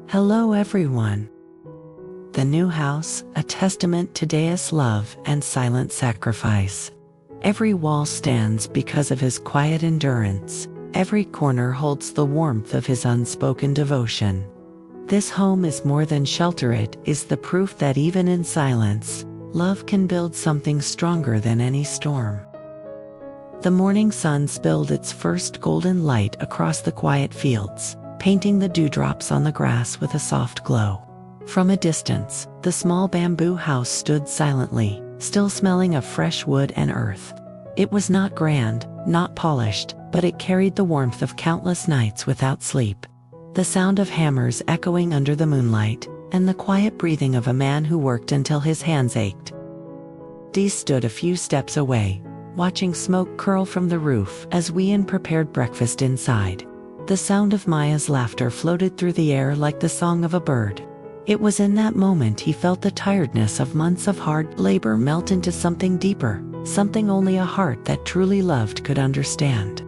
Hello everyone. The new house, a testament to Deus' love and silent sacrifice. Every wall stands because of his quiet endurance. Every corner holds the warmth of his unspoken devotion. This home is more than shelter, it is the proof that even in silence, love can build something stronger than any storm. The morning sun spilled its first golden light across the quiet fields, painting the dewdrops on the grass with a soft glow. From a distance, the small bamboo house stood silently, still smelling of fresh wood and earth. It was not grand, not polished, but it carried the warmth of countless nights without sleep. The sound of hammers echoing under the moonlight, and the quiet breathing of a man who worked until his hands ached. Dee stood a few steps away, watching smoke curl from the roof as Huyen prepared breakfast inside. The sound of Maya's laughter floated through the air like the song of a bird. It was in that moment he felt the tiredness of months of hard labor melt into something deeper, something only a heart that truly loved could understand.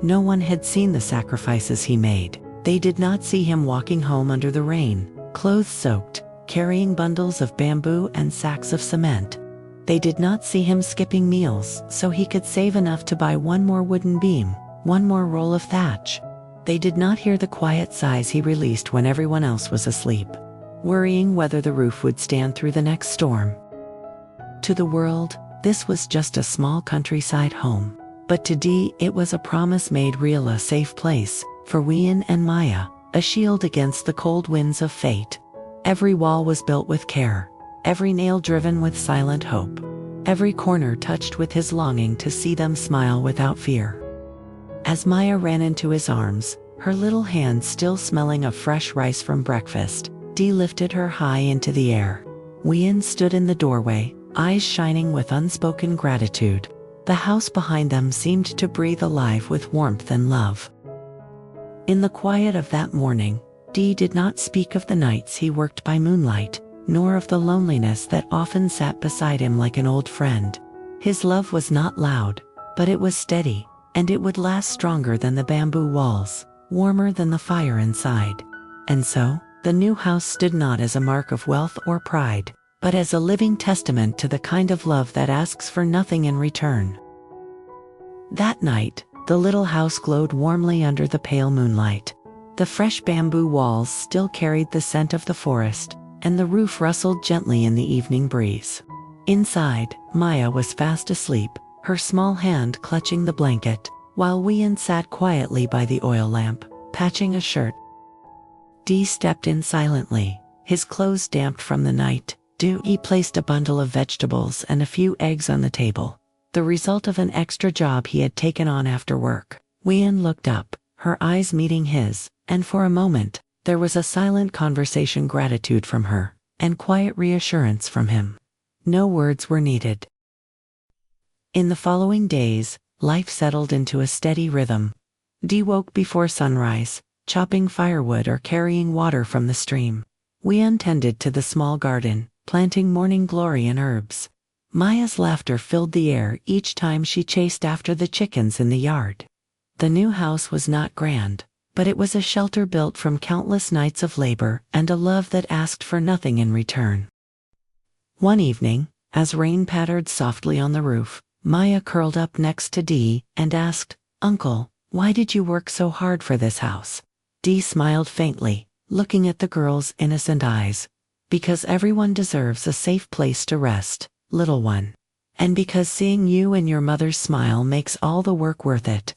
No one had seen the sacrifices he made. They did not see him walking home under the rain, clothes soaked, carrying bundles of bamboo and sacks of cement. They did not see him skipping meals so he could save enough to buy one more wooden beam, one more roll of thatch. They did not hear the quiet sighs he released when everyone else was asleep, worrying whether the roof would stand through the next storm. To the world, this was just a small countryside home. But to Dee, it was a promise made real, a safe place for Huyen and Maya, a shield against the cold winds of fate. Every wall was built with care, every nail driven with silent hope, every corner touched with his longing to see them smile without fear. As Maya ran into his arms, her little hand still smelling of fresh rice from breakfast, Dee lifted her high into the air. Huyen stood in the doorway, eyes shining with unspoken gratitude. The house behind them seemed to breathe alive with warmth and love. In the quiet of that morning, Dee did not speak of the nights he worked by moonlight, nor of the loneliness that often sat beside him like an old friend. His love was not loud, but it was steady, and it would last stronger than the bamboo walls, warmer than the fire inside. And so, the new house stood not as a mark of wealth or pride, but as a living testament to the kind of love that asks for nothing in return. That night, the little house glowed warmly under the pale moonlight. The fresh bamboo walls still carried the scent of the forest, and the roof rustled gently in the evening breeze. Inside, Maya was fast asleep, her small hand clutching the blanket, while Huyen sat quietly by the oil lamp, patching a shirt. Dee stepped in silently, his clothes damp from the night dew. He placed a bundle of vegetables and a few eggs on the table, the result of an extra job he had taken on after work. Huyen looked up, her eyes meeting his, and for a moment, there was a silent conversation, gratitude from her, and quiet reassurance from him. No words were needed. In the following days, life settled into a steady rhythm. Dee woke before sunrise, chopping firewood or carrying water from the stream. Huyen tended to the small garden, planting morning glory and herbs. Maya's laughter filled the air each time she chased after the chickens in the yard. The new house was not grand, but it was a shelter built from countless nights of labor and a love that asked for nothing in return. One evening, as rain pattered softly on the roof, Maya curled up next to Dee and asked, "Uncle, why did you work so hard for this house?" Dee smiled faintly, looking at the girl's innocent eyes. "Because everyone deserves a safe place to rest, little one. And because seeing you and your mother smile makes all the work worth it."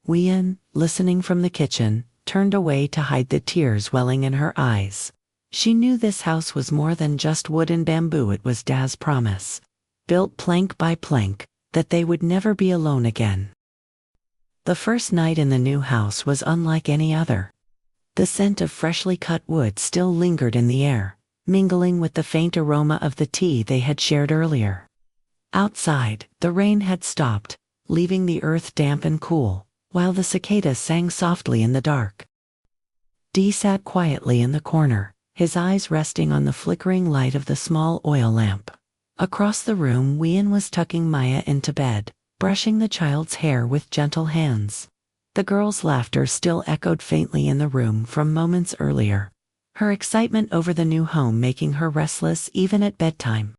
Huyen, listening from the kitchen, turned away to hide the tears welling in her eyes. She knew this house was more than just wood and bamboo. It was Da's promise, built plank by plank, that they would never be alone again. The first night in the new house was unlike any other. The scent of freshly cut wood still lingered in the air, mingling with the faint aroma of the tea they had shared earlier. Outside, the rain had stopped, leaving the earth damp and cool, while the cicadas sang softly in the dark. Dee sat quietly in the corner, his eyes resting on the flickering light of the small oil lamp. Across the room, Huyen was tucking Maya into bed, brushing the child's hair with gentle hands. The girl's laughter still echoed faintly in the room from moments earlier, her excitement over the new home making her restless even at bedtime.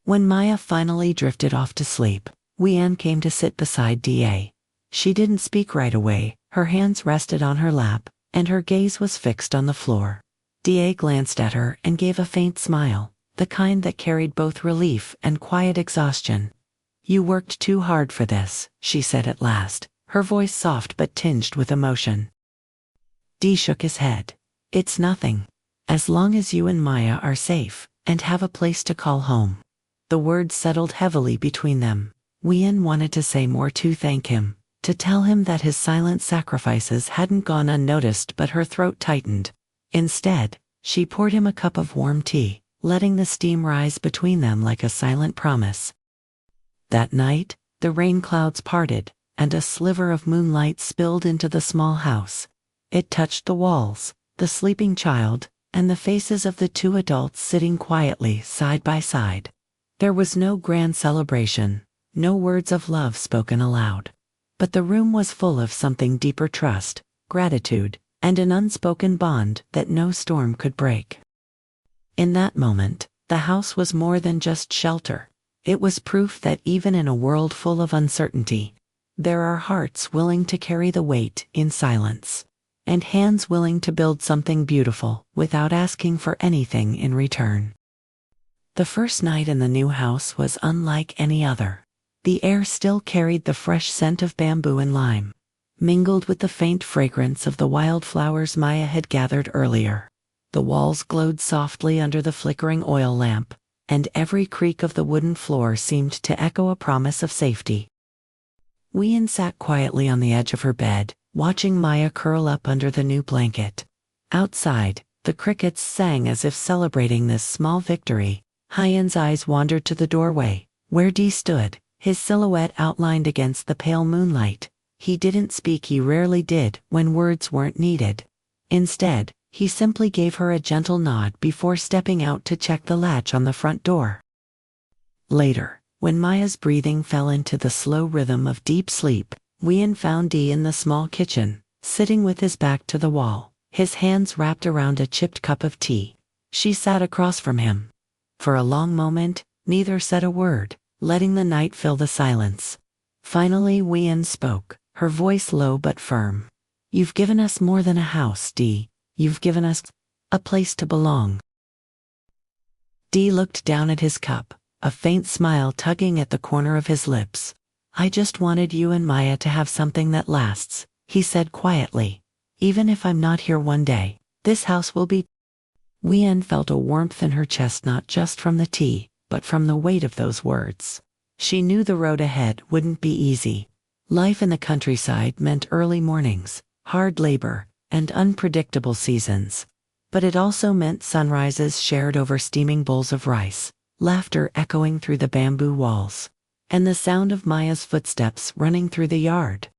When Maya finally drifted off to sleep, Huyen came to sit beside Da. She didn't speak right away, her hands rested on her lap, and her gaze was fixed on the floor. Da glanced at her and gave a faint smile, the kind that carried both relief and quiet exhaustion. "You worked too hard for this," she said at last, her voice soft but tinged with emotion. Dee shook his head. "It's nothing. As long as you and Maya are safe, and have a place to call home." The words settled heavily between them. Huyen wanted to say more, to thank him, to tell him that his silent sacrifices hadn't gone unnoticed, but her throat tightened. Instead, she poured him a cup of warm tea, letting the steam rise between them like a silent promise. That night, the rain clouds parted, and a sliver of moonlight spilled into the small house. It touched the walls, the sleeping child, and the faces of the two adults sitting quietly side by side. There was no grand celebration, no words of love spoken aloud. But the room was full of something deeper: trust, gratitude, and an unspoken bond that no storm could break. In that moment, the house was more than just shelter. It was proof that even in a world full of uncertainty, there are hearts willing to carry the weight in silence, and hands willing to build something beautiful without asking for anything in return. The first night in the new house was unlike any other. The air still carried the fresh scent of bamboo and lime, mingled with the faint fragrance of the wildflowers Maya had gathered earlier. The walls glowed softly under the flickering oil lamp, and every creak of the wooden floor seemed to echo a promise of safety. Huyen sat quietly on the edge of her bed, watching Maya curl up under the new blanket. Outside, the crickets sang as if celebrating this small victory. Huyen's eyes wandered to the doorway, where Dee stood, his silhouette outlined against the pale moonlight. He didn't speak, he rarely did when words weren't needed. Instead, he simply gave her a gentle nod before stepping out to check the latch on the front door. Later, when Maya's breathing fell into the slow rhythm of deep sleep, Huyen found Dee in the small kitchen, sitting with his back to the wall, his hands wrapped around a chipped cup of tea. She sat across from him. For a long moment, neither said a word, letting the night fill the silence. Finally Huyen spoke, her voice low but firm. "You've given us more than a house, Dee. You've given us a place to belong." Dee looked down at his cup, a faint smile tugging at the corner of his lips. "I just wanted you and Maya to have something that lasts," he said quietly. "Even if I'm not here one day, this house will be." Huyen felt a warmth in her chest, not just from the tea, but from the weight of those words. She knew the road ahead wouldn't be easy. Life in the countryside meant early mornings, hard labor, and unpredictable seasons. But it also meant sunrises shared over steaming bowls of rice, laughter echoing through the bamboo walls, and the sound of Maya's footsteps running through the yard.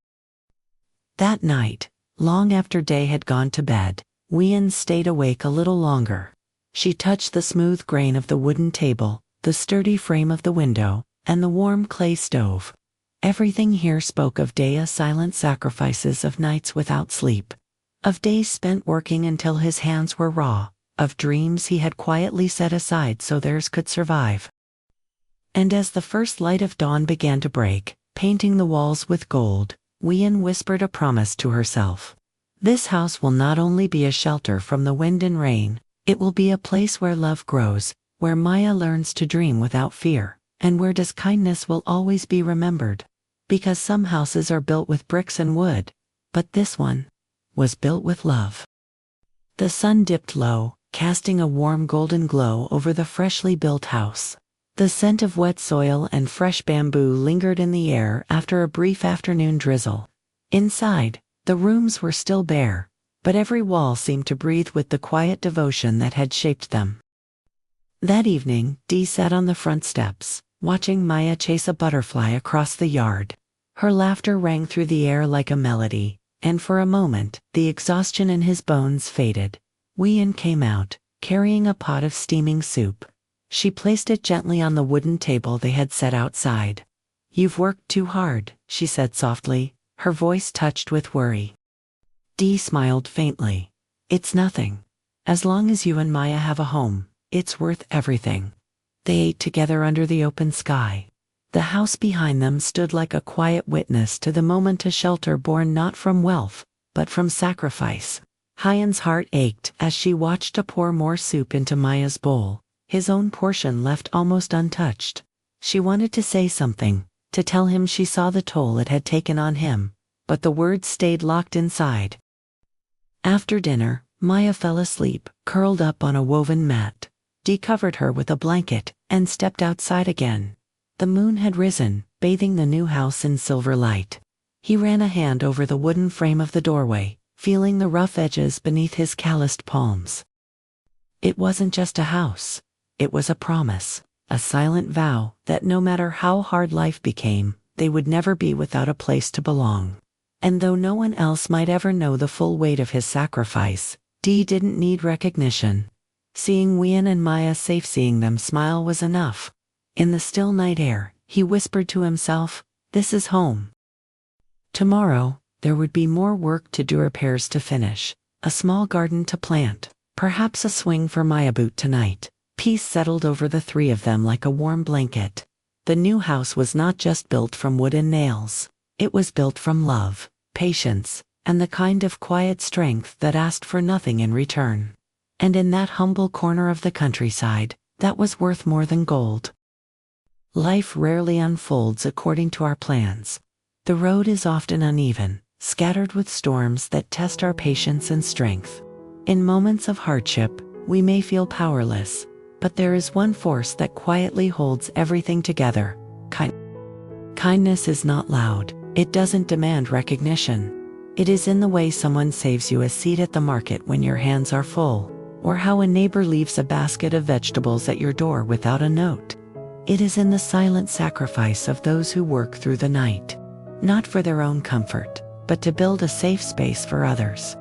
That night, long after Day had gone to bed, Huyen stayed awake a little longer. She touched the smooth grain of the wooden table, the sturdy frame of the window, and the warm clay stove. Everything here spoke of Daya's silent sacrifices, of nights without sleep, of days spent working until his hands were raw, of dreams he had quietly set aside so theirs could survive. And as the first light of dawn began to break, painting the walls with gold, Huyen whispered a promise to herself. "This house will not only be a shelter from the wind and rain, it will be a place where love grows, where Maya learns to dream without fear, and where kindness will always be remembered. Because some houses are built with bricks and wood, but this one was built with love." The sun dipped low, casting a warm golden glow over the freshly built house. The scent of wet soil and fresh bamboo lingered in the air after a brief afternoon drizzle. Inside, the rooms were still bare, but every wall seemed to breathe with the quiet devotion that had shaped them. That evening, Dee sat on the front steps, watching Maya chase a butterfly across the yard. Her laughter rang through the air like a melody, and for a moment, the exhaustion in his bones faded. Huyen came out, carrying a pot of steaming soup. She placed it gently on the wooden table they had set outside. "You've worked too hard," she said softly, her voice touched with worry. Dee smiled faintly. It's nothing. As long as you and Maya have a home, it's worth everything. They ate together under the open sky. The house behind them stood like a quiet witness to the moment, a shelter born not from wealth, but from sacrifice. Huyen's heart ached as she watched her pour more soup into Maya's bowl, his own portion left almost untouched. She wanted to say something, to tell him she saw the toll it had taken on him, but the words stayed locked inside. After dinner, Maya fell asleep, curled up on a woven mat. Dee covered her with a blanket and stepped outside again. The moon had risen, bathing the new house in silver light. He ran a hand over the wooden frame of the doorway, feeling the rough edges beneath his calloused palms. It wasn't just a house. It was a promise, a silent vow that no matter how hard life became, they would never be without a place to belong. And though no one else might ever know the full weight of his sacrifice, Dee didn't need recognition. Seeing Huyen and Maya safe, seeing them smile was enough. In the still night air, he whispered to himself, "This is home." Tomorrow, there would be more work to do, repairs to finish, a small garden to plant, perhaps a swing for Maya boot tonight. Peace settled over the three of them like a warm blanket. The new house was not just built from wood and nails. It was built from love, patience, and the kind of quiet strength that asked for nothing in return. And in that humble corner of the countryside, that was worth more than gold. Life rarely unfolds according to our plans. The road is often uneven, scattered with storms that test our patience and strength. In moments of hardship, we may feel powerless, but there is one force that quietly holds everything together: kindness is not loud. It doesn't demand recognition. It is in the way someone saves you a seat at the market when your hands are full, or how a neighbor leaves a basket of vegetables at your door without a note. It is in the silent sacrifice of those who work through the night, not for their own comfort, but to build a safe space for others.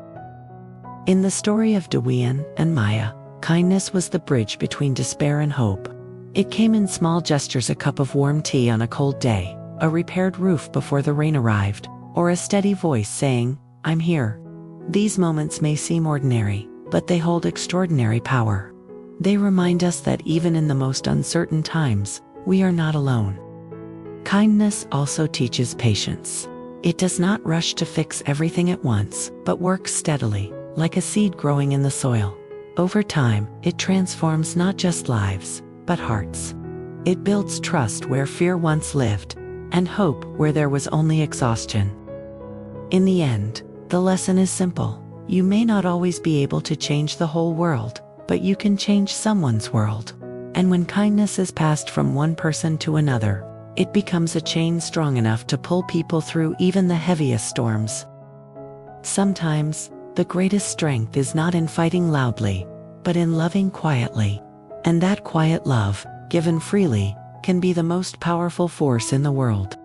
In the story of Huyen and Maya, kindness was the bridge between despair and hope. It came in small gestures: a cup of warm tea on a cold day, a repaired roof before the rain arrived, or a steady voice saying, "I'm here." These moments may seem ordinary, but they hold extraordinary power. They remind us that even in the most uncertain times, we are not alone. Kindness also teaches patience. It does not rush to fix everything at once, but works steadily, like a seed growing in the soil. Over time, it transforms not just lives, but hearts. It builds trust where fear once lived, and hope where there was only exhaustion. In the end, the lesson is simple. You may not always be able to change the whole world, but you can change someone's world. And when kindness is passed from one person to another, it becomes a chain strong enough to pull people through even the heaviest storms. Sometimes, the greatest strength is not in fighting loudly, but in loving quietly. And that quiet love, given freely, can be the most powerful force in the world.